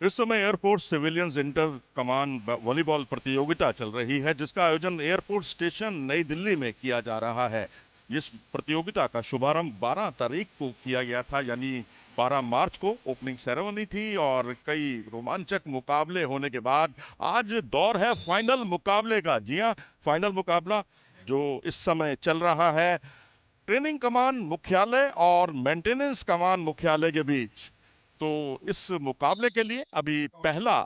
इस समय air force civilians inter कमान volleyball प्रतियोगिता चल रही है, जिसका आयोजन एयरपोर्ट स्टेशन नई दिल्ली में किया जा रहा है। इस प्रतियोगिता का शुभारंभ 12 तारीख को किया गया था, यानी 12 मार्च को ओपनिंग सेरेमनी थी और कई रोमांचक मुकाबले होने के बाद आज दौर है फाइनल मुकाबले का। जी हाँ, फाइनल मुकाबला जो इस समय चल रहा है ट्रेनिंग कमान मुख्यालय और मेंटेनेंस कमान मुख्यालय के बीच। तो इस मुकाबले के लिए अभी पहला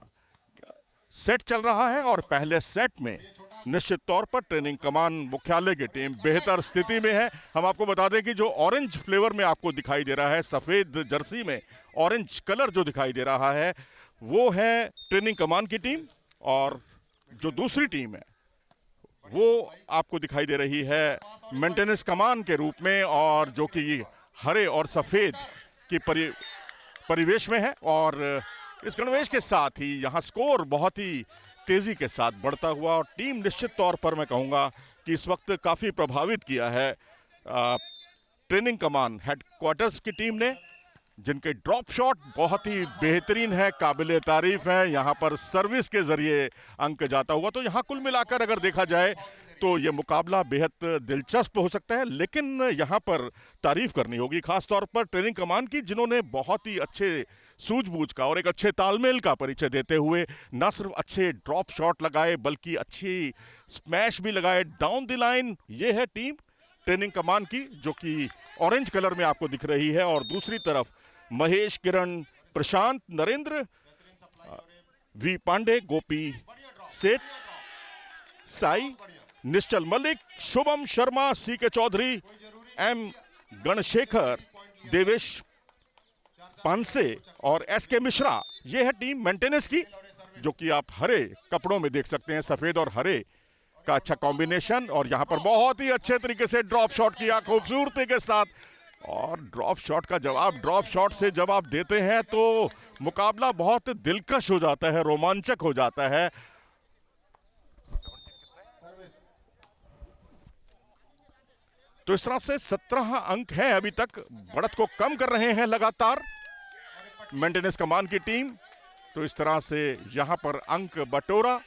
सेट चल रहा है और पहले सेट में निश्चित तौर पर ट्रेनिंग कमान मुख्यालय की टीम बेहतर स्थिति में है। हम आपको बता दें कि जो ऑरेंज फ्लेवर में आपको दिखाई दे रहा है, सफेद जर्सी में ऑरेंज कलर जो दिखाई दे रहा है, वो है ट्रेनिंग कमान की टीम। और जो दूसरी टीम है वो आपको दिखाई दे रही है मेंटेनेंस कमान के रूप में, और जो कि हरे और सफेद की परिवेश में है। और इस गणवेश के साथ ही यहाँ स्कोर बहुत ही तेजी के साथ बढ़ता हुआ, और टीम निश्चित तौर पर मैं कहूँगा कि इस वक्त काफ़ी प्रभावित किया है ट्रेनिंग कमान हेडक्वार्टर्स की टीम ने, जिनके ड्रॉप शॉट बहुत ही बेहतरीन है, काबिले तारीफ है। यहाँ पर सर्विस के जरिए अंक जाता हुआ, तो यहाँ कुल मिलाकर अगर देखा जाए तो ये मुकाबला बेहद दिलचस्प हो सकता है। लेकिन यहाँ पर तारीफ करनी होगी खास तौर पर ट्रेनिंग कमान की, जिन्होंने बहुत ही अच्छे सूझबूझ का और एक अच्छे तालमेल का परिचय देते हुए न सिर्फ अच्छे ड्रॉप शॉट लगाए बल्कि अच्छी स्मैश भी लगाए डाउन द लाइन। ये है टीम ट्रेनिंग कमान की, जो कि ऑरेंज कलर में आपको दिख रही है। और दूसरी तरफ महेश, किरण, प्रशांत, नरेंद्र, वी पांडे, गोपी सेठ, साई, निश्चल मलिक, शुभम शर्मा, सी के चौधरी, एम गणशेखर, देवेश पांसे और एस के मिश्रा। यह है टीम मेंटेनेंस की, जो कि आप हरे कपड़ों में देख सकते हैं, सफेद और हरे का अच्छा कॉम्बिनेशन। और यहां पर बहुत ही अच्छे तरीके से ड्रॉप शॉट किया खूबसूरती के साथ, और ड्रॉप शॉट का जवाब ड्रॉप शॉट से जब आप देते हैं तो मुकाबला बहुत दिलकश हो जाता है, रोमांचक हो जाता है। तो इस तरह से 17 अंक हैं अभी तक, बढ़त को कम कर रहे हैं लगातार मेंटेनेंस कमान की टीम। तो इस तरह से यहां पर अंक बटोरा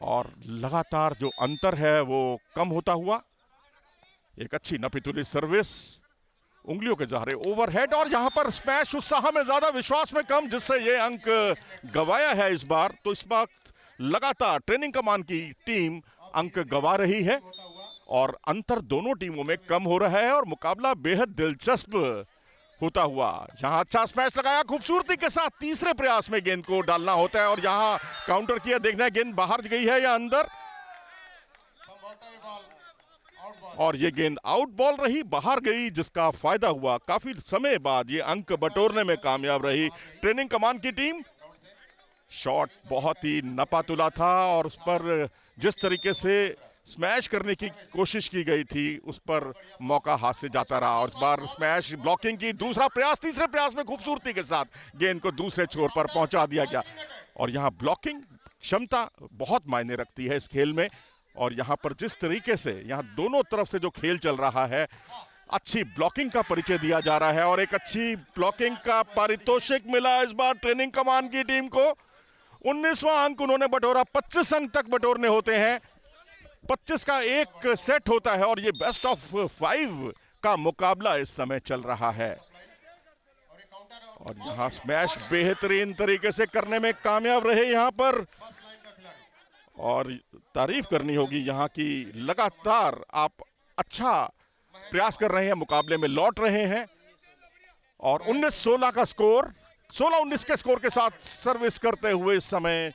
और लगातार जो अंतर है वो कम होता हुआ। एक अच्छी नपीतुली सर्विस, उंगलियों के सहारे ओवरहेड, और यहां पर स्मैश उत्साह में ज्यादा विश्वास में कम, जिससे ये अंक गवाया है इस बार। तो इस वक्त लगातार ट्रेनिंग कमान की टीम अंक गवा रही है और अंतर दोनों टीमों में कम हो रहा है और मुकाबला बेहद दिलचस्प होता हुआ। यहां अच्छा स्मैश लगाया खूबसूरती के साथ, तीसरे प्रयास में गेंद को डालना होता है और यहां काउंटर किया, देखना है गेंद बाहर गई है या अंदर, और ये गेंद आउट बॉल रही, बाहर गई, जिसका फायदा हुआ। काफी समय बाद ये अंक बटोरने में कामयाब रही ट्रेनिंग कमान की टीम। शॉट बहुत ही नपातुला था और उस पर जिस तरीके से स्मैश करने की कोशिश की गई थी उस पर मौका हाथ से जाता रहा, और इस बार स्मैश ब्लॉकिंग की दूसरा प्रयास, तीसरे प्रयास में खूबसूरती के साथ गेंद को दूसरे छोर पर पहुंचा दिया गया। और यहां ब्लॉकिंग क्षमता बहुत मायने रखती है इस खेल में, और यहां पर जिस तरीके से यहां दोनों तरफ से जो खेल चल रहा है, अच्छी ब्लॉकिंग का परिचय दिया जा रहा है और एक अच्छी ब्लॉकिंग का पारितोषिक मिला इस बार ट्रेनिंग कमान की टीम को। 19वां अंक उन्होंने बटोरा, 25 अंक तक बटोरने होते हैं, 25 का एक सेट होता है और ये बेस्ट ऑफ 5 का मुकाबला इस समय चल रहा है। और यहां स्मैश बेहतरीन तरीके से करने में कामयाब रहे यहां पर, और तारीफ करनी होगी यहाँ की, लगातार आप अच्छा प्रयास कर रहे हैं, मुकाबले में लौट रहे हैं। और 19-16 का स्कोर, 16-19 के स्कोर के साथ सर्विस करते हुए इस समय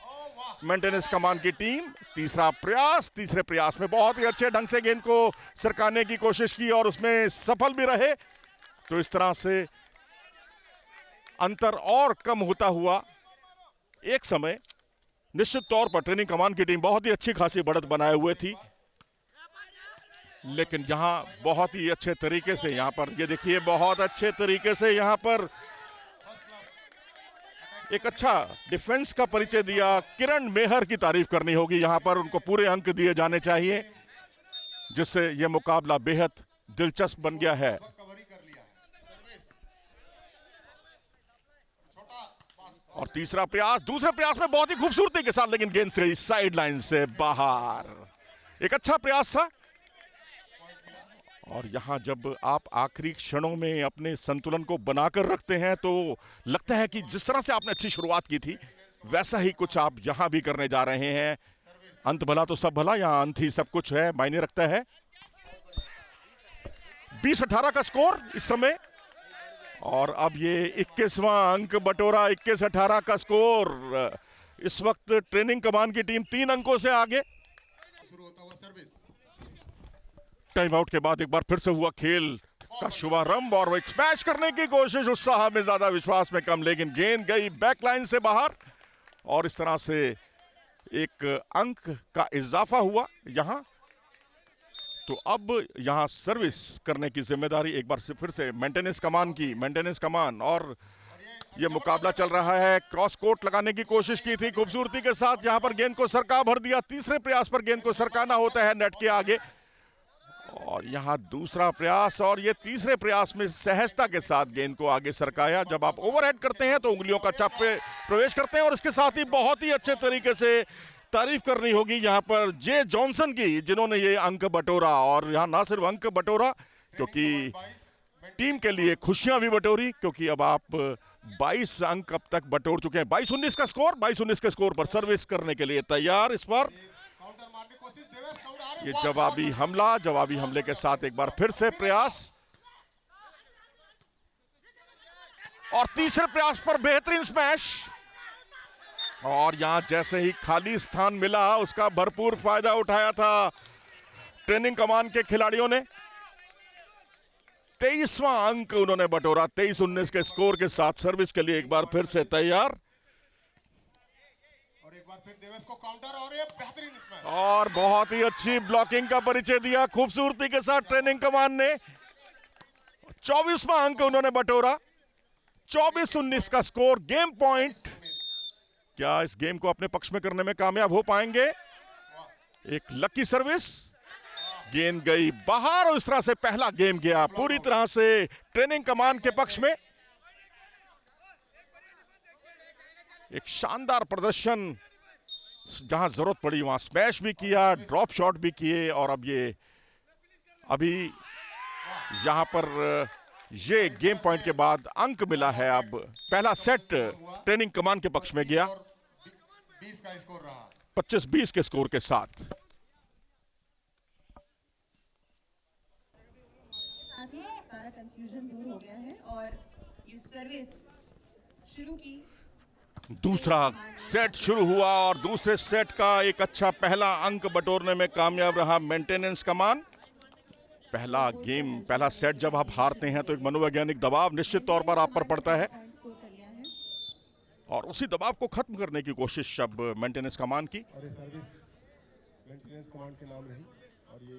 मेंटेनेंस कमान की टीम। तीसरा प्रयास, तीसरे प्रयास में बहुत ही अच्छे ढंग से गेंद को सरकाने की कोशिश की और उसमें सफल भी रहे। तो इस तरह से अंतर और कम होता हुआ एक समय निश्चित तौर पर ट्रेनिंग कमान की टीम बहुत ही अच्छी खासी बढ़त बनाए हुए थी, लेकिन यहां बहुत ही अच्छे तरीके से, यहां पर ये देखिए बहुत अच्छे तरीके से यहां पर एक अच्छा डिफेंस का परिचय दिया। किरण मेहर की तारीफ करनी होगी यहां पर, उनको पूरे अंक दिए जाने चाहिए, जिससे यह मुकाबला बेहद दिलचस्प बन गया है। और तीसरा प्रयास, दूसरे प्रयास में बहुत ही खूबसूरती के साथ, लेकिन गेंद से साइड लाइन से बाहर। एक अच्छा प्रयास था। और यहां जब आप आखिरी क्षणों में अपने संतुलन को बनाकर रखते हैं तो लगता है कि जिस तरह से आपने अच्छी शुरुआत की थी वैसा ही कुछ आप यहां भी करने जा रहे हैं। अंत भला तो सब भला, यहां अंत ही सब कुछ है, मायने रखता है। 20-18 का स्कोर इस समय, और अब ये 21वां अंक बटोरा। 21-18 का स्कोर। इस वक्त ट्रेनिंग कमान की टीम 3 अंकों से आगे। शुरू होता हुआ सर्विस। टाइम आउट के बाद एक बार फिर से हुआ खेल का शुभारंभ, और एक स्मैश करने की कोशिश, उत्साह में ज्यादा विश्वास में कम, लेकिन गेंद गई बैकलाइन से बाहर, और इस तरह से एक अंक का इजाफा हुआ यहां। तो अब यहां सर्विस करने की जिम्मेदारी एक बार से फिर से मेंटेनेंस कमान की, मेंटेनेंस कमान। और ये मुकाबला चल रहा है। क्रॉस कोर्ट लगाने की कोशिश की थी खूबसूरती के साथ, यहां पर गेंद को सरका भर दिया। तीसरे प्रयास पर गेंद को सरकाना होता है नेट के आगे, और यहां दूसरा प्रयास, और ये तीसरे प्रयास में सहजता के साथ गेंद को आगे सरकाया। जब आप ओवरहेड करते हैं तो उंगलियों का चाप पे प्रवेश करते हैं, और इसके साथ ही बहुत ही अच्छे तरीके से तारीफ करनी होगी यहां पर जे जॉनसन की, जिन्होंने ये अंक बटोरा। और यहां ना सिर्फ अंक बटोरा, क्योंकि टीम के लिए खुशियां भी बटोरी, क्योंकि अब आप 22 अंक अब तक बटोर चुके हैं। 22-19 का स्कोर, 22-19 के स्कोर पर सर्विस करने के लिए तैयार। इस पर ये जवाबी हमला, जवाबी हमले के साथ एक बार फिर से प्रयास, और तीसरे प्रयास पर बेहतरीन स्मैश। और यहां जैसे ही खाली स्थान मिला उसका भरपूर फायदा उठाया था ट्रेनिंग कमान के खिलाड़ियों ने। 23वां अंक उन्होंने बटोरा 23-19 के स्कोर के साथ। सर्विस के लिए एक बार फिर से तैयार, और एक बार फिर देवेश को काउंटर, और ये बेहतरीन स्मैश, और बहुत ही अच्छी ब्लॉकिंग का परिचय दिया खूबसूरती के साथ ट्रेनिंग कमान ने। 24वां अंक उन्होंने बटोरा। 24-19 का स्कोर। Game point. क्या इस गेम को अपने पक्ष में करने में कामयाब हो पाएंगे? एक लकी सर्विस, गेंद गई बाहर, और इस तरह से पहला गेम गया पूरी तरह से ट्रेनिंग कमान के पक्ष में। एक शानदार प्रदर्शन, जहां जरूरत पड़ी वहां स्मैश भी किया, ड्रॉप शॉट भी किए, और अब ये अभी यहां पर ये गेम पॉइंट के बाद अंक मिला है। अब पहला सेट ट्रेनिंग कमान के पक्ष में गया 20 का स्कोर रहा। 25-20 के स्कोर के साथ। सारा कंफ्यूजन दूर हो गया है, और ये सर्विस शुरू की। दूसरा सेट शुरू हुआ, और दूसरे सेट का एक अच्छा पहला अंक बटोरने में कामयाब रहा मेंटेनेंस कमान। पहला गेम, पहला सेट जब आप हारते हैं तो एक मनोवैज्ञानिक दबाव निश्चित तौर पर आप पर पड़ता है, और उसी दबाव को खत्म करने की कोशिश अब मेंटेनेंस कमान की। और ये सर्विस मेंटेनेंस कमांड के नाम रही, और ये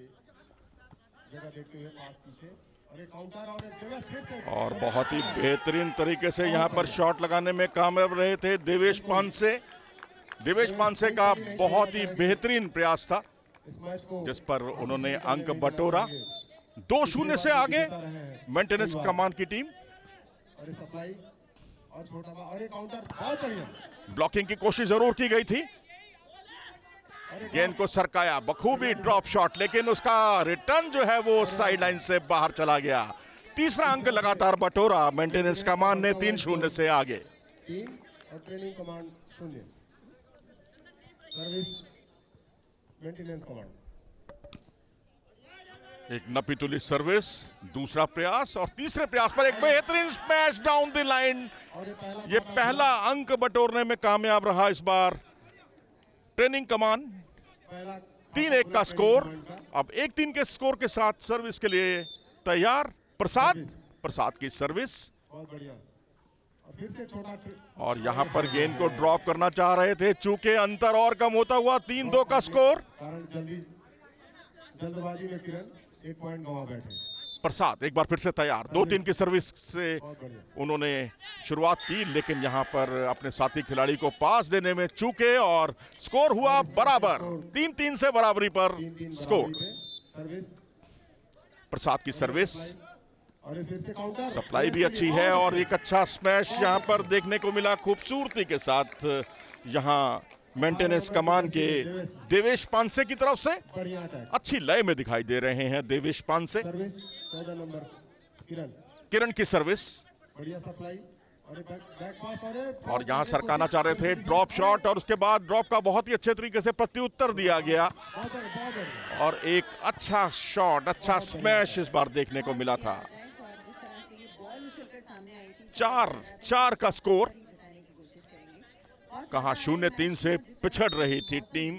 जगह देखते हुए पास पीछे, और ये काउंटर, और देवेश फिर से, और बहुत ही बेहतरीन तरीके से यहां पर शॉट लगाने में कामयाब रहे थे देवेश पानसे। देवेश पानसे का बहुत ही बेहतरीन प्रयास था, इस मैच को जिस पर उन्होंने अंक बटोरा। 2-0 से आगे मेंटेनेंस कमान की टीम। और सप्लाई, और छोटा बा, और ये काउंटर बहुत बढ़िया। ब्लॉकिंग की कोशिश जरूर की गई थी, गेंद को सरकाया बखूबी ड्रॉप शॉट, लेकिन उसका रिटर्न जो है वो साइड लाइन से बाहर चला गया। तीसरा अंक लगातार बटोरा मेंटेनेंस कमान ने 3-0 से आगे। 3 और training command 0। Service maintenance command. एक नपीतुली सर्विस, दूसरा प्रयास, और तीसरे प्रयास पर एक बेहतरीन स्मैश डाउन द लाइन। और ये पहला अंक बटोरने में कामयाब रहा इस बार ट्रेनिंग कमान। 3-1 का स्कोर। अब 1-3 के स्कोर के साथ सर्विस के लिए तैयार प्रसाद की सर्विस, बहुत बढ़िया। और फिर से छोटा, और यहां पर गेंद को ड्रॉप करना चाह रहे थे, चूंकि अंतर और कम होता हुआ 3-2 का स्कोर। कारण जल्दबाजी में किरण 1 पॉइंट गंवा बैठे। प्रसाद एक बार फिर से तैयार। 2-3 की सर्विस से बहुत बढ़िया। उन्होंने शुरुआत की, लेकिन यहां पर अपने साथी खिलाड़ी को पास देने में चूके, और स्कोर हुआ बराबर। 3-3 से बराबरी पर 3-3 स्कोर। बराबरी पे सर्विस, प्रसाद की सर्विस, और ये फिर से काउंटर। सप्लाई भी अच्छी है और एक अच्छा स्मैश यहाँ पर देखने को मिला खूबसूरती के साथ। यहाँ मेंटेनेंस कमान के देवेश पांसे की तरफ से बढ़िया अटैक। अच्छी लय में दिखाई दे रहे हैं देवेश पांसे। सर्विस 14 नंबर किरण, किरण की सर्विस बढ़िया सप्लाई और बैक पास और यहाँ सरकाना चाह रहे थे ड्रॉप शॉट और उसके बाद ड्रॉप का बहुत ही अच्छे तरीके से प्रत्युत्तर दिया गया और एक अच्छा शॉट, अच्छा स्मैश इस बार देखने को मिला था। 4-4 का स्कोर। कहां 0-3 से पिछड़ रही थी टीम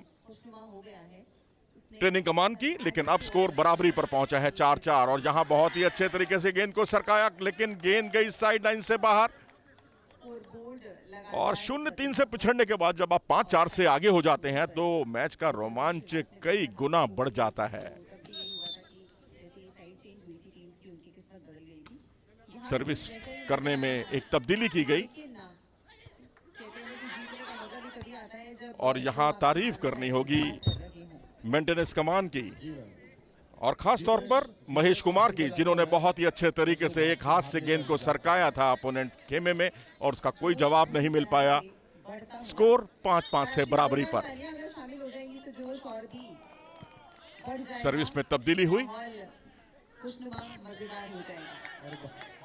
ट्रेनिंग कमान की, लेकिन अब स्कोर बराबरी पर पहुंचा है 4-4 और यहां बहुत ही अच्छे तरीके से गेंद को सरकाया, लेकिन गेंद गई साइड लाइन से बाहर और 0-3 से पिछड़ने के बाद जब आप 5-4 से आगे हो जाते हैं तो मैच का रोमांच कई गुना बढ़ जाता है। सर्विस करने में एक तब्दीली की गई और यहां तारीफ करनी होगी मेंटेनेंस कमान की और खास तौर पर महेश कुमार की, जिन्होंने बहुत ही अच्छे तरीके से एक हाथ से गेंद को सरकाया था अपोनेंट खेमे में और उसका कोई जवाब नहीं मिल पाया। स्कोर 5-5 से बराबरी पर। सर्विस में तब्दीली हुई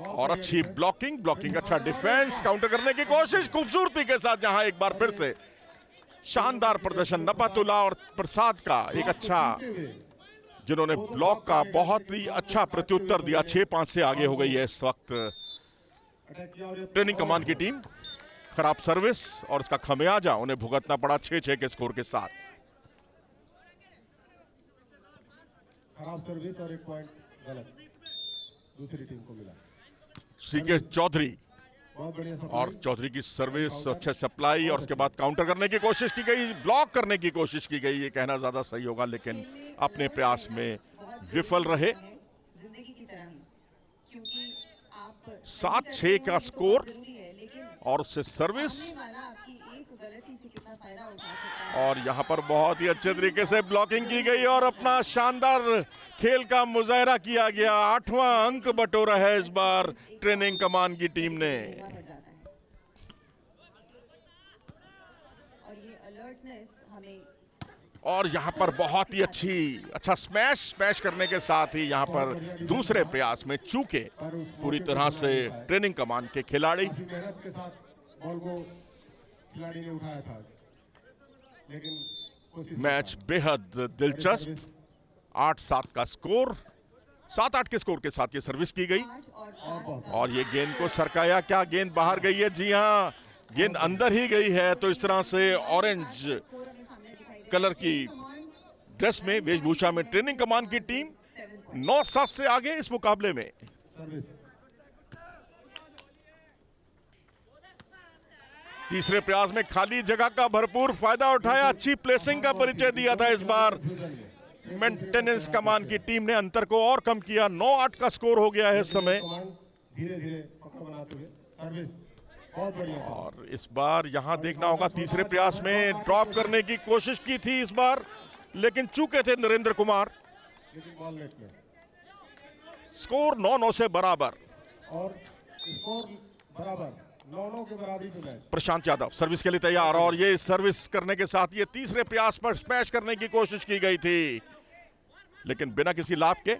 और अच्छी ब्लॉकिंग, अच्छा डिफेंस, काउंटर करने की कोशिश खूबसूरती के साथ। यहां एक बार फिर से शानदार प्रदर्शन नपातुल्ला और प्रसाद का एक अच्छा, जिन्होंने ब्लॉक का बहुत ही अच्छा प्रत्युत्तर दिया। 6-5 से आगे हो गई है इस वक्त ट्रेनिंग कमान की टीम। खराब सर्विस और इसका खमियाजा उन्हें भुगतना पड़ा 6-6 के स्कोर के साथ। खराब सर्विस और एक पॉइंट गलत दूसरी टीम को मिला। सीके चौधरी बहुत बढ़िया और चौधरी की सर्विस, अच्छे सप्लाई और उसके बाद काउंटर करने की कोशिश की गई, ब्लॉक करने की कोशिश की गई, ये कहना ज्यादा सही होगा, लेकिन अपने प्रयास में विफल रहे। 7-6 का स्कोर और उससे सर्विस और यहां पर बहुत ही अच्छे तरीके से ब्लॉकिंग की गई और अपना शानदार खेल का मुजाहरा किया गया। 8वां अंक बटोरा है इस बार ट्रेनिंग कमान की टीम ने। और यहां पर बहुत ही अच्छा स्मैश करने के साथ ही यहां पर दूसरे प्रयास में चूके पूरी तरह से ट्रेनिंग कमान के खिलाड़ी। मेहनत के साथ बॉल को खिलाड़ी ने उठाया था, लेकिन मैच बेहद दिलचस्प। 8-7 का स्कोर, 7-8 के स्कोर के साथ ये सर्विस की गई और ये गेंद को सरकाया। क्या गेंद बाहर गई है? जी हाँ, गेंद अंदर ही गई है। तो इस तरह से ऑरेंज कलर की ड्रेस में, वेशभूषा में ट्रेनिंग कमान की टीम 9-7 से आगे इस मुकाबले में। तीसरे प्रयास में खाली जगह का भरपूर फायदा उठाया, अच्छी प्लेसिंग का परिचय दिया था इस बार मेंटेनेंस कमान की टीम ने। अंतर को और कम किया, 9-8 का स्कोर हो गया है इस समय। धीरे-धीरे पक्का बनाते हुए सर्विस बहुत बढ़िया। और इस बार यहां देखना होगा, तीसरे प्रयास में ड्रॉप करने की कोशिश की थी इस बार, लेकिन चूके थे नरेंद्र कुमार। बॉल नेट में स्कोर 9-9 से बराबर और स्कोर बराबर 9-9 के बराबरी पे मैच। प्रशांत यादव सर्विस के लिए तैयार और ये सर्विस करने के साथ ये तीसरे प्रयास पर स्मैश करने की कोशिश की गई थी, लेकिन बिना किसी लाभ के।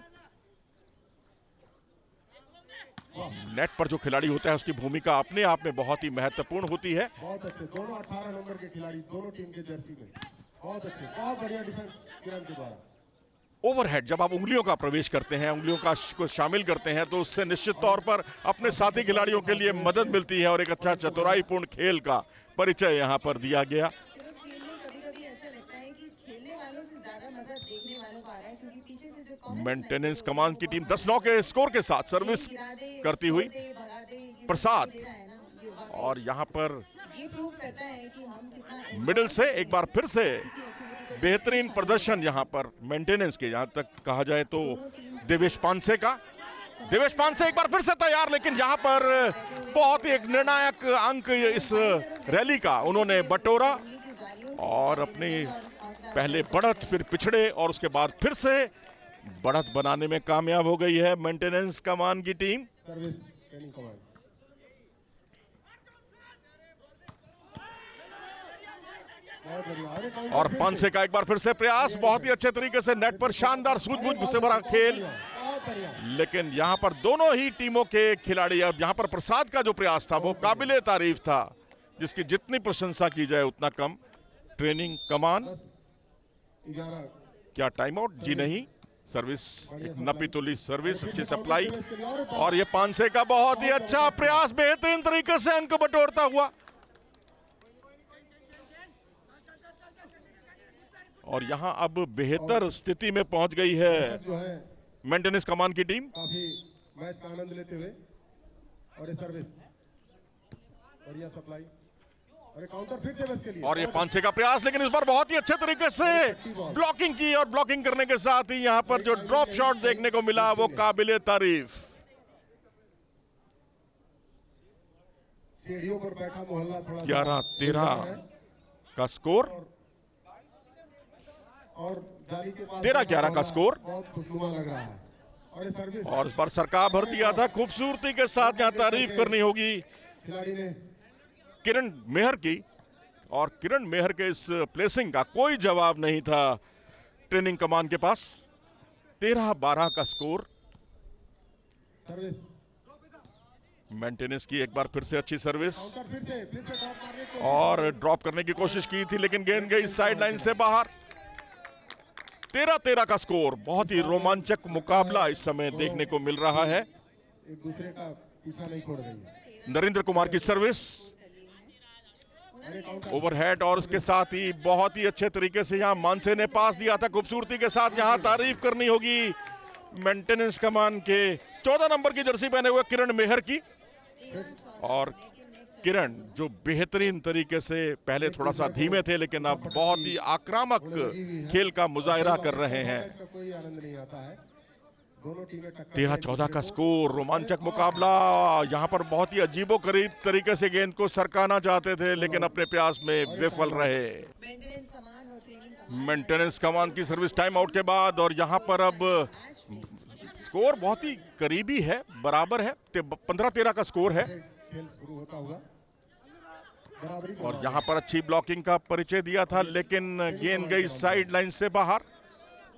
नेट पर जो खिलाड़ी होता है उसकी भूमिका अपने आप में बहुत ही महत्वपूर्ण होती है। बहुत अच्छे दोनों 18 नंबर के खिलाड़ी दोनों टीम के जर्सी में बहुत अच्छे, बहुत बढ़िया डिफेंस किरण के द्वारा। ओवरहेड जब आप उंगलियों का प्रवेश करते हैं, उंगलियों का को शामिल करते हैं, तो उससे निश्चित तौर पर अपने साथी खिलाड़ियों के लिए मदद मिलती है और एक अच्छा चतुराईपूर्ण खेल का परिचय यहां पर दिया गया। मेंटेनेंस कमान की टीम 10-9 के स्कोर के साथ सर्विस करती हुई प्रसाद और यहां पर मिडिल से एक बार फिर से बेहतरीन प्रदर्शन यहां पर मेंटेनेंस के, यहां तक कहा जाए तो देवेश पांसे का। देवेश पांसे एक बार फिर से तैयार, लेकिन यहां पर बहुत ही एक निर्णायक अंक इस रैली का उन्होंने बटोरा और अपनी पहले बढ़त फिर पिछड़े और उसके बाद फिर से बढ़त बनाने में कामयाब हो गई है मेंटेनेंस कमान की टीम। Service training command. बहुत बढ़िया। अरे काउंटर और फिर से। पांसे का एक बार फिर से प्रयास, बहुत ही अच्छे तरीके से नेट पर शानदार सूझबूझ से भरा खेल। बहुत बढ़िया। लेकिन यहां पर दोनों ही टीमों के खिलाड़ी, अब यहां पर प्रसाद का जो प्रयास था वो काबिले तारीफ था, जिसकी जितनी प्रशंसा की जाए उतना कम। ट्रेनिंग कमान 11 क्या टाइम आउट? जी नहीं, सर्विस एक नपी तुली सर्विस, अच्छी सप्लाई। और ये पांसे का बहुत ही अच्छा प्रयास, बेहतरीन तरीके से अंक बटोरता हुआ। और यहां अब बेहतर स्थिति में पहुंच गई है जो है मेंटेनेंस कमान की टीम। काफी मैच का आनंद लेते हुए। और ये सर्विस बढ़िया सप्लाई। अरे काउंटर फिर से बस के लिए। और ये पांसे का प्रयास, लेकिन इस बार बहुत ही अच्छे तरीके से ब्लॉकिंग की, और ब्लॉकिंग करने के साथ ही यहां पर जो ड्रॉप शॉट देखने को मिला वो काबिले तारीफ। सीढ़ियों पर बैठा मोहल्ला थोड़ा 11-13 का स्कोर। और जाली के पास 13-11 का स्कोर। बहुत खुशनुमा लग रहा है। और ये सर्विस और इस बार सरकार भर दिया था, खूबसूरती के साथ यहां तारीफ करनी होगी खिलाड़ी ने। किरण मेहर की। और किरण मेहर के इस प्लेसिंग का कोई जवाब नहीं था ट्रेनिंग कमान के पास। 13-12 का स्कोर। सर्विस मेंटेनेंस की एक बार फिर से अच्छी सर्विस, काउंटर फिर से ड्रॉप मारने की कोशिश। और ड्रॉप करने की कोशिश की थी लेकिन गेंद गई साइड लाइन से बाहर। 13-13 का स्कोर। बहुत ही रोमांचक मुकाबला इस समय देखने को मिल रहा है। एक दूसरे का पीछा नहीं छोड़ रही है। नरेंद्र कुमार की सर्विस ओवरहेड, और उसके साथ ही बहुत ही अच्छे तरीके से यहां मानसे ने पास दिया था खूबसूरती के साथ। यहां तारीफ करनी होगी मेंटेनेंस कमान के 14 नंबर की जर्सी पहने हुए किरण मेहर की। और किरण जो बेहतरीन तरीके से, पहले थोड़ा सा धीमे थे लेकिन अब बहुत ही आक्रामक खेल का मुजाहिरा कर रहे हैं। इसका कोई आनंद नहीं आता है। दोनों टीमें टक्कर 13-14 का स्कोर। रोमांचक मुकाबला। यहां पर बहुत ही अजीबोगरीब तरीके से गेंद को सरकाना चाहते थे लेकिन अपने प्रयास में विफल रहे। मेंटेनेंस कमान और ट्रेनिंग कमान मेंटेनेंस कमान की सर्विस टाइम आउट के बाद, और यहां पर अब स्कोर बहुत ही करीबी है, बराबर है। 15-13 का स्कोर है। खेल शुरू होता हुआ बराबरी। और यहां पर अच्छी ब्लॉकिंग का परिचय दिया था लेकिन गेंद गई साइड लाइन से बाहर।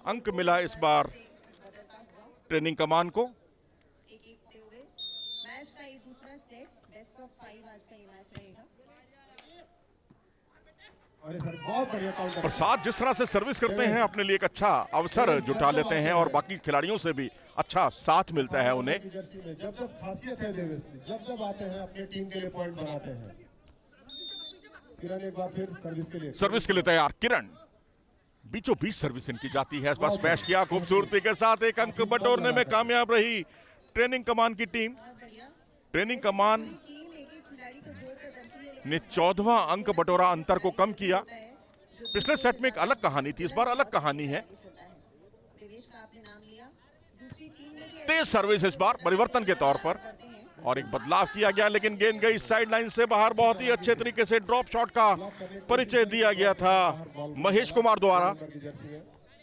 अंक मिला इस बार ट्रेनिंग कमान को। एक देखते हुए मैच का ये दूसरा सेट बेस्ट ऑफ 5 आज का ये मैच रहेगा। अरे सर बहुत बढ़िया काउंटर। प्रसाद जिस तरह से सर्विस करते हैं अपने लिए एक अच्छा अवसर जुटा लेते हैं, और बाकी खिलाड़ियों से भी अच्छा साथ मिलता है उन्हें। जर्सी में जब जब खासियत है देवेश की, जब आते हैं अपने टीम के लिए पॉइंट बनाते हैं। किरण एक बार फिर सर्विस के लिए तैयार। किरण बीचों बीच सर्विस इनकी जाती है। इस बार स्मैश किया खूबसूरती के साथ, एक अंक बटोरने में कामयाब रही ट्रेनिंग कमान की टीम। बहुत बढ़िया। ट्रेनिंग कमान टीम एक एक खिलाड़ी को जोड़कर बनती है लेकिन ने 14वां अंक बटोरा, अंतर को कम किया। होता है जो पिछले सेट में एक अलग कहानी थी, इस बार अलग कहानी है। होता है। देवेश का आपने नाम लिया। दूसरी टीम ने भी तेज सर्विस इस बार परिवर्तन के तौर पर, करते हैं। और एक बदलाव किया गया लेकिन गेंद गई साइड लाइन से बाहर। बहुत ही अच्छे तरीके से ड्रॉप शॉट का परिचय दिया गया था महेश कुमार द्वारा। जर्सी में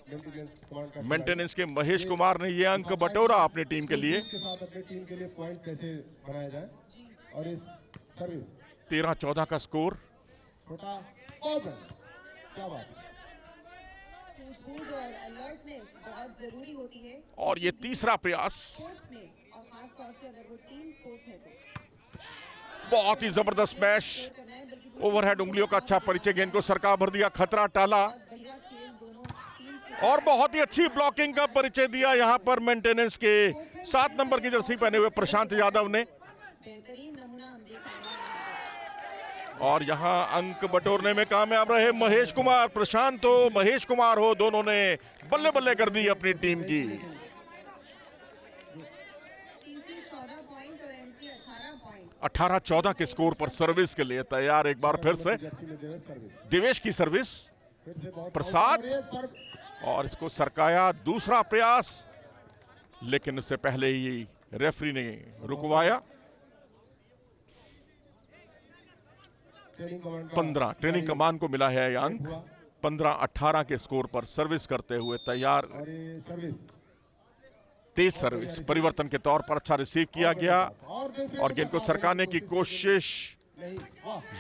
मेंटेनेंस कमांड का मेंटेनेंस के महेश कुमार ने यह अंक बटोरा अपनी टीम के लिए। के साथ अपनी टीम के लिए पॉइंट कैसे बनाया जाए। और इस सर्विस 13-14 का स्कोर। छोटा बहुत बढ़िया। क्या बात है। सूझबूझ और अलर्टनेस बहुत जरूरी होती है और ये तीसरा प्रयास। स्पोर्ट्स में, और खास तौर से अगर वो टीम स्पोर्ट है तो बहुत ही जबरदस्त मैच। करना है। बल्कि दूसरी ओवरहेड उंगलियों का अच्छा परिचय, गेंद को सरका भर दिया, खतरा टाला, बहुत बढ़िया खेल दोनों टीम्स के। और बहुत ही अच्छी ब्लॉकिंग का परिचय दिया यहां पर मेंटेनेंस के 7 नंबर की जर्सी पहने हुए प्रशांत यादव ने। बेहतरीन नमूना हम देख रहे हैं। और यहां अंक बटोरने में कामयाब रहे महेश कुमार। प्रशांत हो, महेश कुमार हो, दोनों ने बल्ले बल्ले कर दी अपनी टीम की। टीसी 14 पॉइंट और एमसी 18 पॉइंट्स। 18-14 के स्कोर पर सर्विस के लिए तैयार एक बार फिर से जर्सी में देवेश सर्विस दिवेश की सर्विस, फिर से बहुत प्रसाद। और ये सर्व और इसको सरकाया। दूसरा प्रयास, लेकिन उससे पहले ही रेफरी ने रुकवाया। ट्रेनिंग कमांड का 15 ट्रेनिंग कमान को मिला है यह अंक। 15-18 के स्कोर पर सर्विस करते हुए तैयार और ये सर्विस तेज सर्विस परिवर्तन के तौर पर अच्छा रिसीव किया गया और गेंद को सरकाने की कोशिश।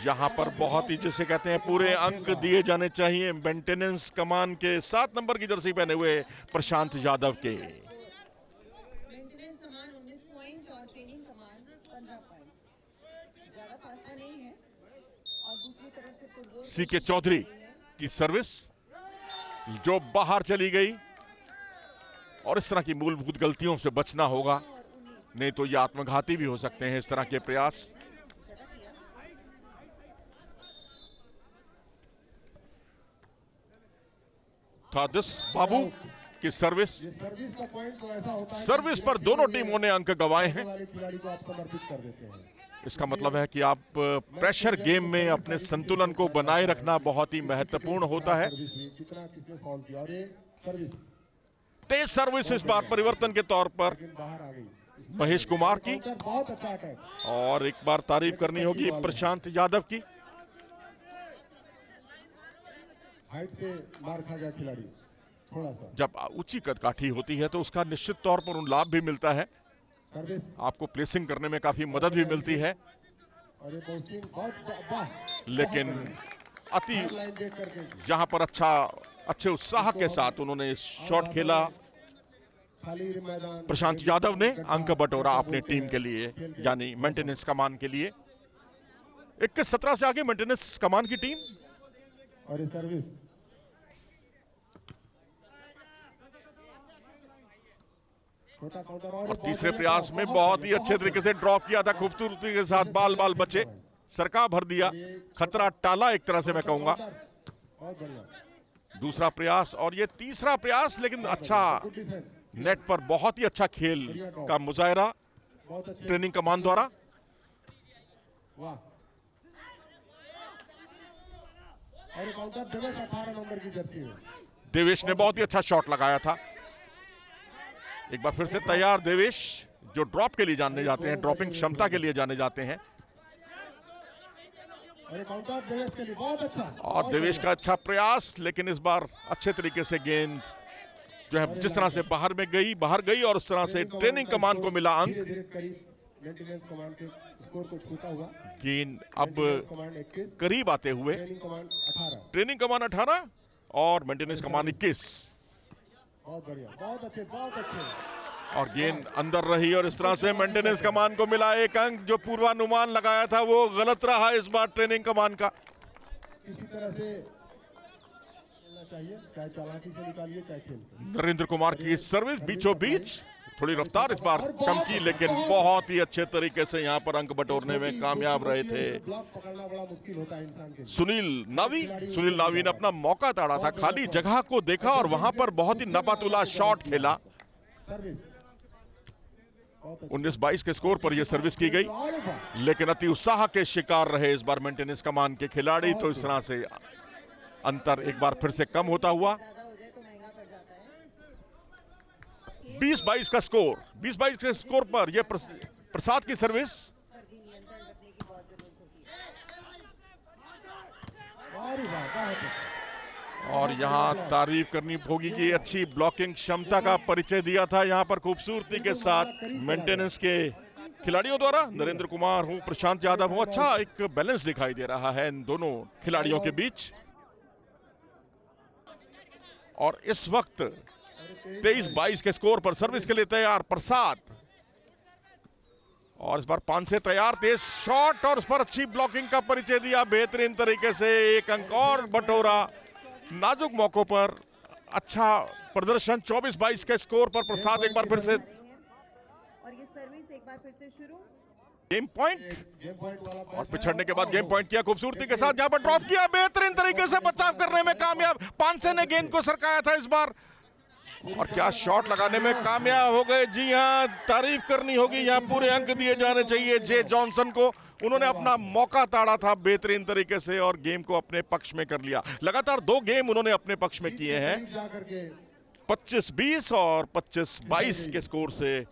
यहां पर बहुत ही जिसे कहते हैं पूरे अंक दिए जाने चाहिए मेंटेनेंस कमान के 7 नंबर की जर्सी पहने हुए प्रशांत यादव के। मेंटेनेंस कमान 19 पॉइंट और ट्रेनिंग कमान 15 पॉइंट्स। ज्यादा फासला नहीं है। और दूसरी तरफ से पुरजोर सीके चौधरी की सर्विस जो बाहर चली गई और इस तरह की मूलभूत गलतियों से बचना होगा, नहीं तो ये आत्मघाती भी हो सकते हैं इस तरह के प्रयास। थादिस बाबू की सर्विस का पॉइंट तो ऐसा होता है सर्विस पर दोनों टीमों ने अंक गंवाए हैं। खिलाड़ी को आप समर्पित कर देते हैं। इसका मतलब है कि आप प्रेशर गेम में अपने संतुलन को बनाए रखना बहुत ही महत्वपूर्ण होता है। कितना किसने फाउल किया और ये सर्विस तेज सर्विस इस बार परिवर्तन के तौर पर बाहर आ गई। महेश कुमार की बहुत अच्छा अटैक और एक बार तारीफ करनी होगी प्रशांत यादव की। हाइट से मार खा गया खिलाड़ी थोड़ा सा। जब ऊंची कदकाठी होती है तो उसका निश्चित तौर पर उन लाभ भी मिलता है, सर्विस आपको प्लेसिंग करने में काफी मदद भी मिलती है। और ये पोस्टिंग बहुत लेकिन अति लाइन देख करके यहां पर अच्छे उत्साह के साथ उन्होंने शॉट खेला। खाली मैदान प्रशांत यादव ने अंक बटोरा अपने टीम के लिए, यानी मेंटेनेंस कमान के लिए। 21-17 से आगे मेंटेनेंस कमान की टीम। और ये सर्विस छोटा काउंटर और तीसरे प्रयास में बहुत ही अच्छे तरीके से ड्रॉप किया था, खूबसूरती के साथ बाल बाल बचे, सरका भर दिया, खतरा टाला एक तरह से मैं कहूंगा। बहुत बढ़िया दूसरा प्रयास और ये तीसरा प्रयास, लेकिन अच्छा नेट पर बहुत ही अच्छा खेल का मुजाहरा बहुत अच्छे ट्रेनिंग कमान द्वारा। वाह और काउंटर देवेश 18 नंबर की जर्सी में देवेश ने बहुत ही अच्छा शॉट लगाया था। एक बार फिर से तैयार देवेश, जो ड्रॉप के लिए जाने जाते हैं, ड्रॉपिंग क्षमता के लिए जाने जाते हैं। और काउंटर देवेश के लिए बहुत अच्छा और देवेश का अच्छा प्रयास, लेकिन इस बार अच्छे तरीके से गेंद जो है जिस तरह से बाहर गई और उस तरह से ट्रेनिंग कमान को मिला अंक। धीरे-धीरे करीब मेंटेनेंस कमांड के स्कोर को छूता हुआ गेंद अब कमांड 21 करीब आते हुए ट्रेनिंग कमांड 18 ट्रेनिंग कमान 18 और मेंटेनेंस कमान 21। बहुत बढ़िया बहुत अच्छे और गेंद अंदर रही और इस तरह से मेंटेनेंस कमान को मिला एक अंक। जो पूर्वानुमान लगाया था वो गलत रहा इस बार ट्रेनिंग कमान का। इसी तरह से खेलना चाहिए, चाहे चालाकी से निकालिए चाहे खेल। नरेंद्र कुमार की सर्विस बीचों बीच, थोड़ी रफ्तार इस बार कम की, लेकिन बहुत ही अच्छे तरीके से यहां पर अंक बटोरने में कामयाब रहे थे ब्लॉक पकड़ना बड़ा मुश्किल होता है इंसान के लिए। सुनील नावी ने अपना मौका ताड़ा था, खाली जगह को देखा और वहां पर बहुत ही नपातुला शॉट खेला। सर्विस 19-22 के स्कोर पर यह सर्विस की गई, लेकिन अति उत्साह के शिकार रहे इस बार मेंटेनेंस कमान के खिलाड़ी। तो इस तरह से अंतर एक बार फिर से कम होता हुआ। 20-22 का स्कोर, 20-22 के स्कोर पर यह प्रसाद की सर्विस। और यहां तारीफ करनी होगी कि अच्छी ब्लॉकिंग क्षमता का परिचय दिया था यहां पर खूबसूरती के साथ मेंटेनेंस के खिलाड़ियों द्वारा। नरेंद्र कुमार हो, प्रशांत यादव हो, अच्छा एक बैलेंस दिखाई दे रहा है इन दोनों खिलाड़ियों के बीच। और इस वक्त 23-22 के स्कोर पर सर्विस के लिए तैयार प्रसाद, और इस बार 5 से तैयार, तेज शॉट और उस पर अच्छी ब्लॉकिंग का परिचय दिया बेहतरीन तरीके से, एक अंक और बटोरा। नाजुक मौकों पर अच्छा प्रदर्शन। 24-22 के स्कोर पर प्रसाद एक बार फिर से और ये सर्विस एक बार फिर से शुरू। गेम पॉइंट और पिछड़ने के बाद गेम पॉइंट किया खूबसूरती के साथ, यहां पर ड्रॉप किया, बेहतरीन तरीके से बचाव करने में कामयाब। पांसे ने गेंद को सरकाया था इस बार और क्या शॉट लगाने में कामयाब हो गए। जी हां, तारीफ करनी होगी, यहां पूरे अंक दिए जाने चाहिए जे जॉनसन को। उन्होंने अपना मौका ताड़ा था बेहतरीन तरीके से और गेम को अपने पक्ष में कर लिया। लगातार 2 गेम उन्होंने अपने पक्ष में किए हैं। 25-20 और 25-22 के स्कोर से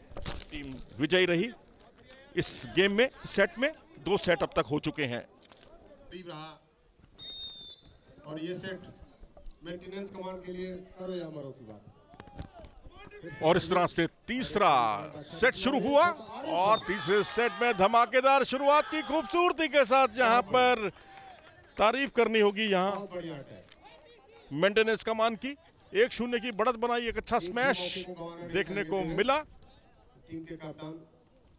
टीम विजयी रही इस गेम में। सेट में 2 सेट अब तक हो चुके हैं। रहा और ये सेट मेंटेनेंस कमान के लिए करो या मरो की बात। और इस तरह से तीसरा सेट शुरू हुआ और तीसरे सेट में धमाकेदार शुरुआत की खूबसूरती के साथ जहां पर तारीफ करनी होगी यहां बहुत बढ़िया अटैक। मेंटेनेंस कमान की 1-0 की बढ़त बनाई। एक अच्छा स्मैश देखने को मिला। टीम के कप्तान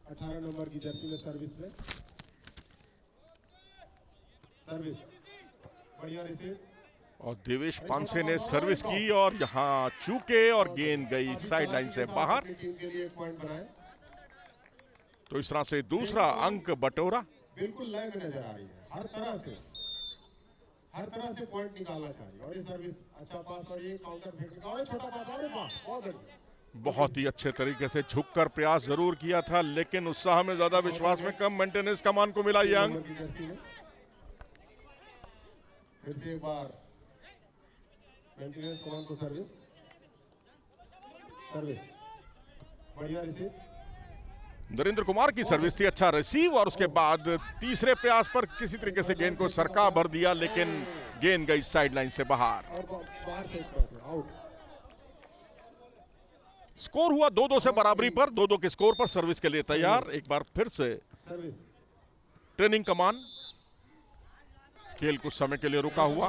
18 नंबर की जर्सी में सर्विस में सर्विस बढ़िया रिसीव और देवेश पांसे ने सर्विस की और यहां चूके और गेंद गई साइड लाइन से बाहर। अपनी टीम के लिए एक पॉइंट बनाए। तो इस तरह से दूसरा अंक बटोरा। बिल्कुल लय में नजर आ रही है। हर तरह से पॉइंट निकालना चाहिए और ये सर्विस अच्छा पास और ये काउंटर फेंकने का और ये छोटा पास और बहुत बढ़िया। बहुत ही अच्छे तरीके से झुककर प्रयास जरूर किया था लेकिन उत्साह में ज्यादा विश्वास में कम। मेंटेनेंस कमान को मिला ये अंक। नंबर की जर्सी में फिर से एक बार मेंटेनेंस कमान को सर्विस बढ़िया रिसीव। नरेंद्र कुमार की सर्विस थी, अच्छा रिसीव और उसके बाद तीसरे प्रयास पर किसी तरीके से गेंद को सरका भर दिया लेकिन गेंद गई साइड लाइन से बाहर। और बाहर फेंक करते आउट। स्कोर हुआ 2-2 से बराबरी पर। 2-2 के स्कोर पर सर्विस के लिए तैयार। एक बार फिर से सर्विस ट्रेनिंग कमान। खेल कुछ समय के लिए रुका हुआ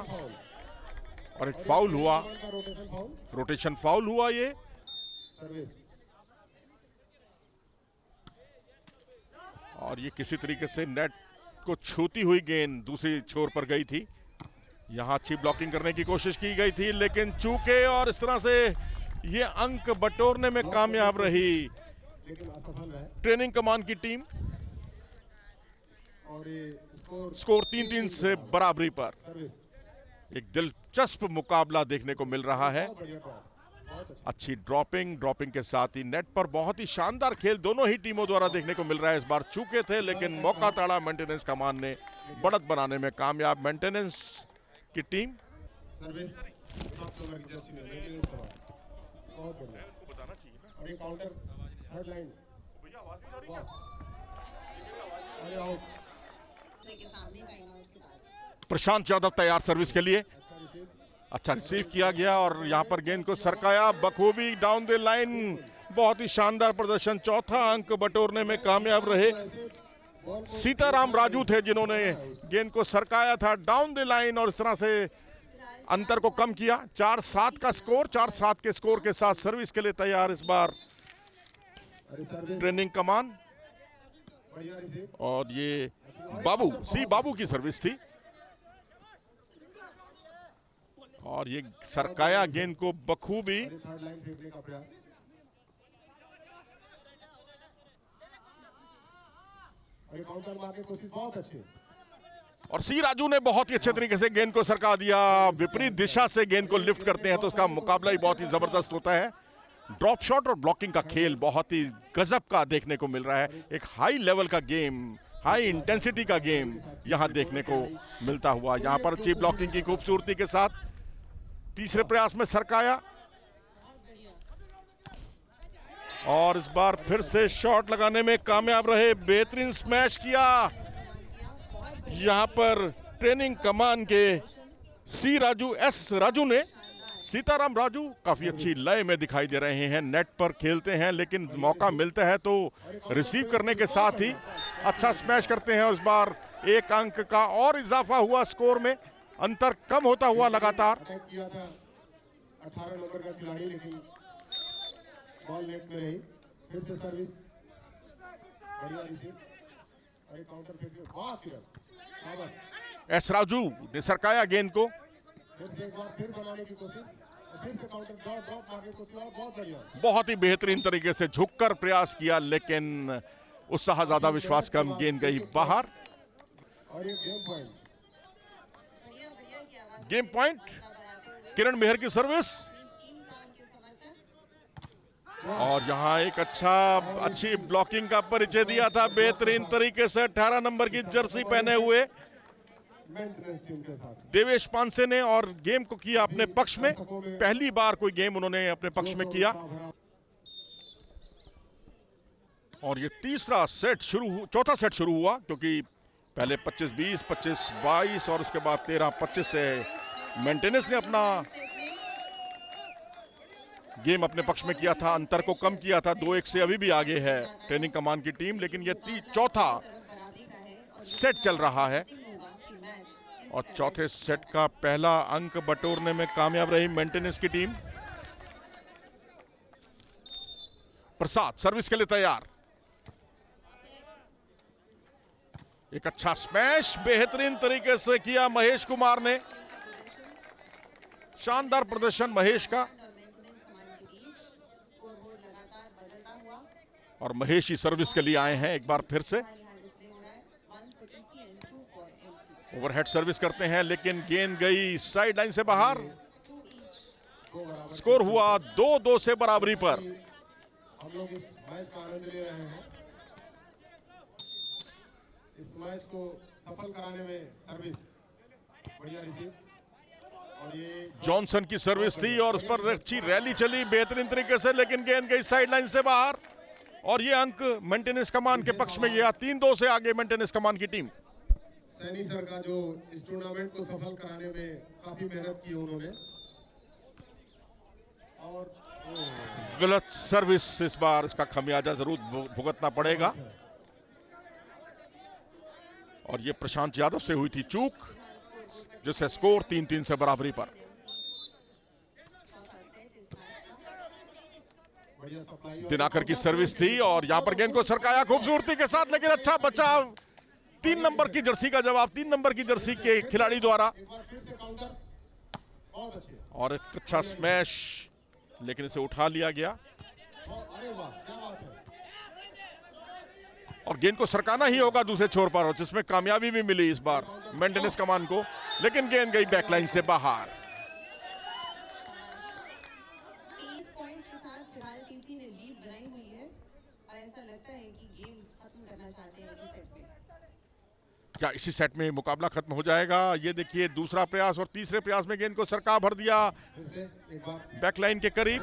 और एक फाउल हुआ, रोटेशन फाउल हुआ ये। सर्विस और ये किसी तरीके से नेट को छूती हुई गेंद दूसरी छोर पर गई थी। यहां अच्छी ब्लॉकिंग करने की कोशिश की गई थी लेकिन चूके और इस तरह से ये अंक बटोरने में कामयाब रही लेकिन असफल रहे ट्रेनिंग कमान की टीम। और ये स्कोर 3-3 से बराबरी पर। सर्विस एक दिलचस्प मुकाबला देखने को मिल रहा है। बहुत बढ़िया ड्रॉप, बहुत अच्छा। अच्छी ड्रॉपिंग के साथ ही नेट पर बहुत ही शानदार खेल दोनों ही टीमों द्वारा देखने को मिल रहा है। इस बार चूके थे लेकिन मौका ताड़ा मेंटेनेंस कमान ने बढ़त बनाने में कामयाब। मेंटेनेंस की टीम सर्विस 7 नंबर की जर्सी में मेंटेनेंस कमान बहुत बढ़िया। और ये काउंटर थर्ड लाइन अरे आउट के सामने टाइम आउट के बाद प्रशांत यादव तैयार सर्विस के लिए। अच्छा रिसीव अच्छा रिसीव किया गया और यहां पर गेंद को सरकाया बखूबी डाउन द लाइन। बहुत ही शानदार प्रदर्शन। चौथा अंक बटोरने में कामयाब रहे। सीताराम राजू थे जिन्होंने गेंद को सरकाया था डाउन द लाइन और इस तरह से अंतर को कम किया। 4-7 का स्कोर। 4-7 के स्कोर के साथ सर्विस के लिए तैयार इस बार अरे सर्विस ट्रेनिंग कमान। बढ़िया रिसीव और ये बाबू की सर्विस थी और ये सरकाया गेंद को बखूबी। थर्ड लाइन फेंकने का प्रयास और ये काउंटर मारने की कोशिश बहुत अच्छी। और सी राजू ने बहुत ही अच्छे तरीके से गेंद को सरका दिया। विपरीत दिशा से गेंद को लिफ्ट करते हैं तो उसका मुकाबला ही बहुत ही जबरदस्त होता है। ड्रॉप शॉट और ब्लॉकिंग का खेल बहुत ही गजब का देखने को मिल रहा है। एक हाई लेवल का गेम, हाई इंटेंसिटी का गेम यहां देखने को मिलता हुआ। यहां पर अच्छी ब्लॉकिंग की खूबसूरती के साथ तीसरे प्रयास में सरकाया और इस बार फिर से शॉट लगाने में कामयाब रहे। बेहतरीन स्मैश किया यहां पर ट्रेनिंग कमान के सी राजू एस राजू ने। सीताराम राजू काफी अच्छी लय में दिखाई दे रहे हैं। नेट पर खेलते हैं लेकिन मौका मिलता है तो रिसीव करने के साथ ही अच्छा स्मैश करते हैं और इस बार एक अंक का और इजाफा हुआ स्कोर में। अंतर कम होता हुआ लगातार। अटैक किया था 18 नंबर का खिलाड़ी लेकिन बॉल नेट में रही। फिर से सर्विस बढ़िया रिसीव और एक काउंटर फेंक बहुत ही बस एस राजू ने सरकाया गेंद को। फिर से एक बार फिर बनाने की कोशिश और फिर से काउंटर ड्रॉप मारने की कोशिश और बहुत बढ़िया। बहुत ही बेहतरीन तरीके से झुककर प्रयास किया लेकिन उत्साह ज्यादा विश्वास कम। गेंद गई बाहर। और ये गेम पॉइंट बढ़िया बढ़िया की आवाज गेम पॉइंट बढ़ाते हुए किरण मेहर की सर्विस टीम का उनके समर्थक और यहां एक अच्छी ब्लॉकिंग का परिचय दिया था बेहतरीन तरीके से। 18 नंबर की जर्सी पहने हुए मेंटेनेंस टीम के साथ देवेश पांसे ने और गेम को किया अपने पक्ष में। पहली बार कोई गेम उन्होंने अपने पक्ष में किया और ये चौथा सेट शुरू हुआ क्योंकि पहले 25-20, 25-22 और उसके बाद 13-25 से मेंटेनेंस ने अपना गेम अपने पक्ष में किया था, अंतर को कम किया था। 2-1 से अभी भी आगे है ट्रेनिंग कमान की टीम, लेकिन ये चौथा सेट चल रहा है और चौथे सेट का पहला अंक बटोरने में कामयाब रही मेंटेनेंस की टीम। प्रसाद सर्विस के लिए तैयार, एक अच्छा स्मैश बेहतरीन तरीके से किया महेश कुमार ने। शानदार प्रदर्शन महेश का, और महेश ही सर्विस के लिए आए हैं एक बार फिर से। ओवरहेड सर्विस करते हैं, लेकिन गेंद गई साइड लाइन से बाहर। स्कोर हुआ 2-2 से बराबरी पर। हम लोग इस मैच का आनंद ले रहे हैं। इस मैच को सफल कराने में सर्विस बढ़िया रिसीव, और ये जॉनसन की सर्विस थी और उस पर अच्छी रैली चली बेहतरीन तरीके से, लेकिन गेंद गई साइड लाइन से बाहर और ये अंक मेंटेनेंस कमान के पक्ष में गया। 3-2 से आगे मेंटेनेंस कमान की टीम। सैनी सर का जो इस टूर्नामेंट को सफल कराने में काफी मेहनत की उन्होंने, और गलत सर्विस, इस बार इसका खमियाजा जरूर भुगतना पड़ेगा। और ये प्रशांत यादव से हुई थी चूक, जिससे स्कोर 3-3 से बराबरी पर। दिनाकर की सर्विस थी और यहां पर गेंद को सरकाया खूबसूरती के साथ, लेकिन अच्छा बचाव। 3 नंबर की जर्सी का जवाब 3 नंबर की जर्सी के खिलाड़ी द्वारा, और एक अच्छा स्मैश, लेकिन इसे उठा लिया गया। और गेंद को सरकाना ही होगा दूसरे छोर पर, और जिसमें कामयाबी भी मिली इस बार मेंटेनेंस कमान को, लेकिन गेंद गई बैकलाइन से बाहर। 30 पॉइंट के साथ फिलहाल टीसी ने लीड बनाई हुई है और ऐसा लगता है कि गेम खत्म करना चाहते हैं इसी सेट में। क्या इसी सेट में मुकाबला खत्म हो जाएगा? ये देखिए दूसरा प्रयास, और तीसरे प्रयास में गेंद को सरका भर दिया बैकलाइन के करीब।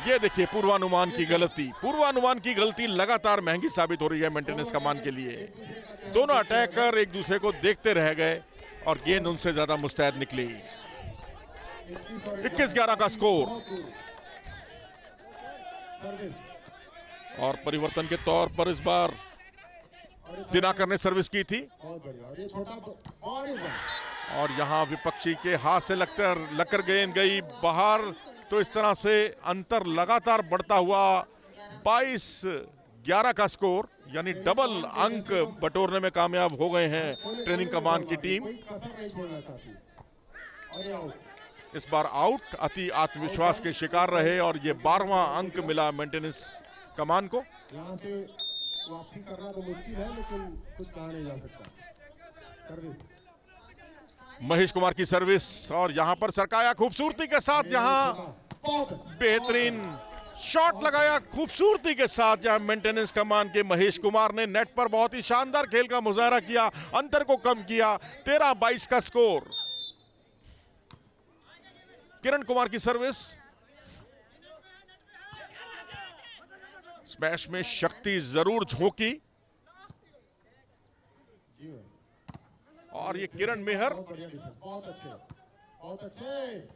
ये देखिए पूर्वानुमान की गलती, पूर्वानुमान की गलती लगातार महंगी साबित हो रही है मेंटेनेंस कमान के लिए। दोनों अटैकर एक दूसरे को देखते रह गए और गेंद उनसे ज्यादा मुस्तैद निकली। 21-11 का स्कोर, और परिवर्तन के तौर पर इस बार दिनाकर ने सर्विस की थी, और यहां विपक्षी के हाथ से लगकर गेंद गई बाहर। तो इस तरह से अंतर लगातार बढ़ता हुआ 22-11 का स्कोर, यानी डबल अंक बटोरने में कामयाब हो गए हैं ट्रेनिंग कमान की टीम। इस बार आउट, अति आत्मविश्वास के शिकार रहे, और ये 12वां अंक मिला मेंटेनेंस कमान को। यहाँ से वापसी करना तो मुश्किल है, लेकिन कुछ कहा नहीं जा सकता। सर्विस महेश कुमार की सर्विस, और यहां पर सरकाया खूबसूरती के साथ, यहां बेहतरीन शॉट लगाया खूबसूरती के साथ। यहां मेंटेनेंस कमान के महेश कुमार ने नेट पर बहुत ही शानदार खेल का मुजाहरा किया, अंतर को कम किया। 13-22 का स्कोर। किरण कुमार की सर्विस, स्मैश में शक्ति जरूर झोंकी, और ये किरण मेहर, बहुत अच्छे, बहुत अच्छे,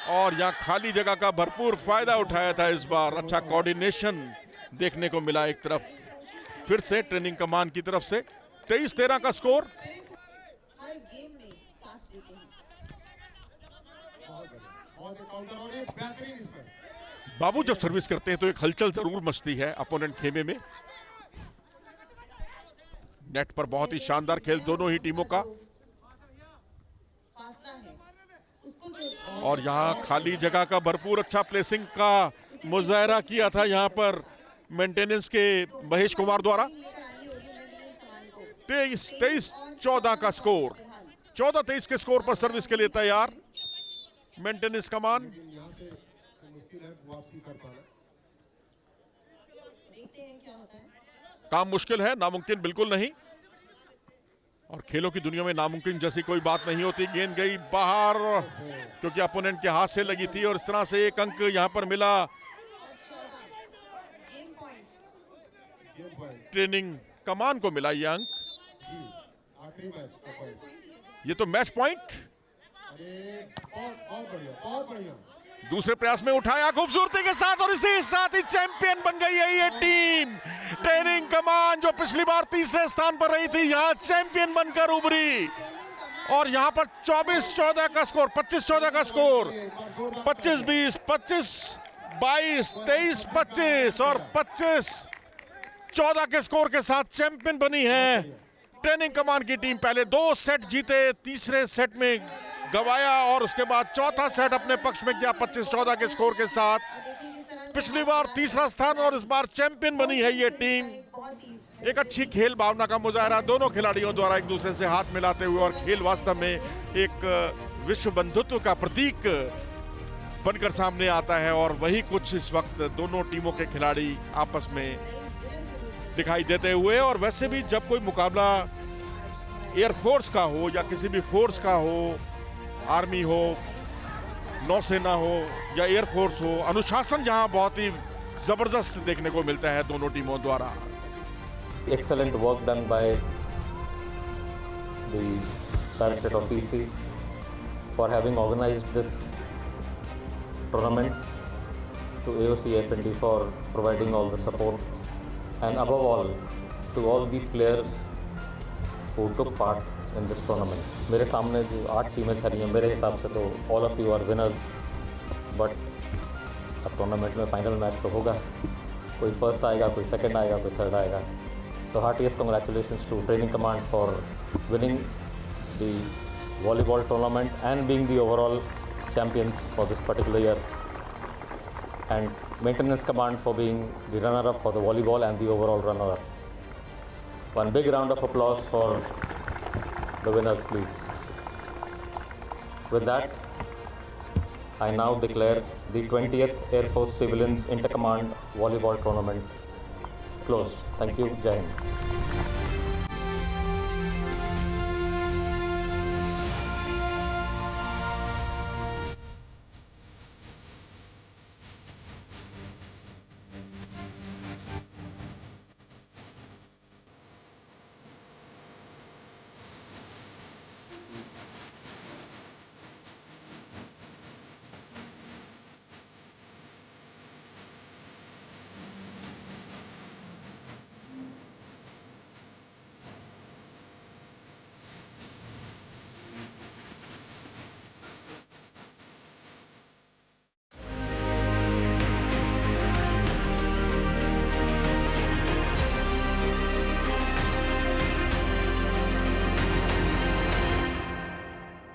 और यहां खाली जगह का भरपूर फायदा उठाया था इस बार। अच्छा कोऑर्डिनेशन देखने को मिला एक तरफ फिर से ट्रेनिंग कमान की तरफ से। 23-13 का स्कोर। हर गेम में साथ देते हैं। बाबू जब सर्विस करते हैं तो एक हलचल जरूर मचती है अपोनेंट खेमे में। नेट पर बहुत ही शानदार खेल दोनों ही टीमों का, फासला है उसको जो, और यहां खाली जगह का भरपूर अच्छा प्लेसिंग का मुजाहरा किया था यहां पर मेंटेनेंस के महेश कुमार द्वारा। लेकर आनी होगी मेंटेनेंस कमान को। 23-14 का स्कोर। 14-23 के स्कोर पर सर्विस के लिए तैयार मेंटेनेंस कमान। यहाँ से मुश्किल है वापसी कर पाना। देखते हैं क्या होता है। काम मुश्किल है, नामुमकिन बिल्कुल नहीं, और खेलों की दुनिया में नामुमकिन जैसी कोई बात नहीं होती। गेंद गई बाहर क्योंकि अपोनेंट के हाथ से लगी थी, और इस तरह से एक अंक यहां पर मिला गेम पॉइंट। ट्रेनिंग कमान को मिला ये अंक। आखिरी मैच का पॉइंट। ये तो मैच पॉइंट। अरे बहुत बहुत बढ़िया, बहुत बढ़िया। दूसरे प्रयास में उठाया खूबसूरती के साथ और इसी साथ ही चैंपियन बन गई है ये टीम। ट्रेनिंग कमान जो पिछली बार तीसरे स्थान पर रही थी, यहां चैंपियन बनकर उभरी और यहां पर 24-14 का स्कोर, 25-14 का स्कोर, 25-20, 25-22, 23-25 और 25-14 के स्कोर के साथ चैंपियन बनी है ट्रेनिंग कमान की टीम। पहले 2 सेट जीते, तीसरे सेट में गवाया और उसके बाद चौथा सेट अपने पक्ष में किया 25-14 के स्कोर के साथ। पिछली बार तीसरा स्थान और इस बार चैंपियन बनी है ये टीम। एक अच्छी खेल भावना का मुजाहरा दोनों खिलाड़ियों द्वारा एक दूसरे से हाथ मिलाते हुए, और खेल वास्तव में एक विश्व बंधुत्व का प्रतीक बनकर सामने आता है और वही कुछ इस वक्त दोनों टीमों के खिलाड़ी आपस में दिखाई देते हुए। और वैसे भी जब कोई मुकाबला एयरफोर्स का हो या किसी भी फोर्स का हो, आर्मी हो, नौसेना हो या एयरफोर्स हो, अनुशासन जहां बहुत ही जबरदस्त देखने को मिलता है दोनों टीमों द्वारा। Excellent work done by the Directorate of PC for having organized this tournament, to AOC F&D for providing all the support, and above all to all the players who took part in this tournament. मेरे सामने जो 8 टीमें खड़ी हैं, मेरे हिसाब से तो all of you are winners, but अब टूर्नामेंट में फाइनल मैच तो होगा, कोई फर्स्ट आएगा, कोई सेकंड आएगा, कोई थर्ड आएगा। So heartiest congratulations to Training Command for winning the volleyball tournament and being the overall champions for this particular year, and Maintenance Command for being the runner-up for the volleyball and the overall runner-up. One big round of applause for the winners, please. With that, I now declare the 20th Air Force Civilians Inter-Command Volleyball Tournament closed. Thank you. Jai Hind.